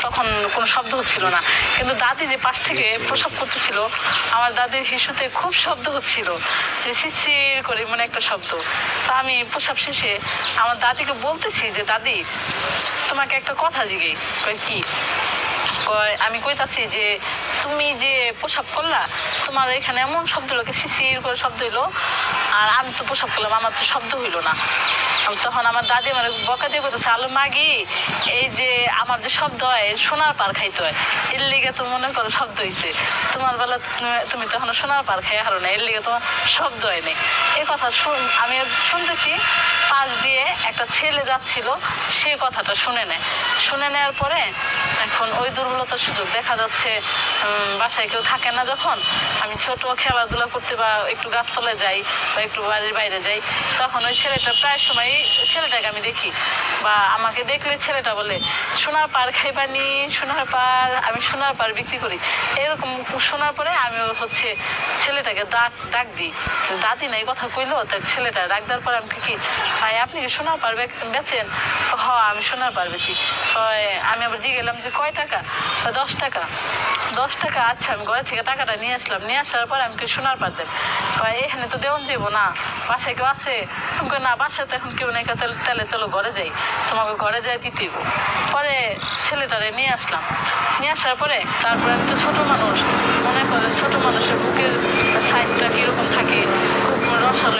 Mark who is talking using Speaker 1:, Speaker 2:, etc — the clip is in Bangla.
Speaker 1: তখন কোনো শব্দ হচ্ছিল না, কিন্তু দাদি যে পাশ থেকে প্রসাব করতেছিল, আমার দাদির হিসুতে খুব শব্দ হচ্ছিল, শিরশির করে মানে একটা শব্দ। তা আমি প্রসাব শেষে আমার দাদিকে বলতেছি যে দাদি তোমাকে একটা কথা জিজ্ঞেস। কি? আমি কইতাছি যে তুমি যে প্রসাব করলা, তোমার এখানে এমন শব্দ হলো, শিরশির করে শব্দ হইলো, আর আমি তো প্রসাব করলাম, আমার তো শব্দ হইলো না। তখন আমার দাদি মানে বকা দিয়ে বলতেছে, আলো মাগি, এই যে আমার যে শব্দ হয় সোনার পার খাইতে হয়, এর লিগে তো মনে করো শব্দ হয়েছে, তোমার বেলা তুমি তখন সোনার পার খাই হারো না, এর লিগে তোমার শব্দ হয়নি। এই কথা আমি শুনতেছি, পাশ দিয়ে একটা ছেলে যাচ্ছিল, সে কথাটা শুনে নেয়। শুনে নেওয়ার পরে এখন ওই দুর্বলতার সুযোগ দেখা যাচ্ছে, বাসায় কেউ থাকে না যখন, আমি ছোট খেলাধুলা করতে বা একটু গাছতলায় যাই বা একটু বাড়ির বাইরে যাই, তখন ওই ছেলেটা প্রায় সময় ছেলেটাকে আমি দেখি, বা আমাকে দেখলে ছেলেটা বলে সোনার পার খাইবানি, সোনার পার, আমি সোনার পার বিক্রি করি। এরকম শোনার পরে আমি হচ্ছে ছেলেটাকে ডাক দিই, দাদি না এই কথা কইলো, তাই ছেলেটা ডাক দেওয়ার পরে আমি কি, ভাই আপনি কি সোনার পার বেচেন? হ, আমি সোনার পার বেচি। আমি আবার জিগেলাম যে কয় টাকা? 10 টাকা। 10 টাকা, আচ্ছা। আমি ঘরে থেকে টাকাটা নিয়ে আসলাম, নিয়ে আসার পর আমি কি সোনার পার দেন? এখানে তো দেওয়ান যাবো না, বাসায় কেউ আছে? না, বাসায় তো এখন কেউ নেই, তাহলে চলো ঘরে যাই, তোমাকে ঘরে যাই দিতেইব। পরে ছেলেটারে নিয়ে আসলাম, নিয়ে আসার পরে তারপরে আমি তো ছোট মানুষ, মনে করেন ছোট মানুষের বুকের সাইজটা কিরকম থাকে, খুব রসালো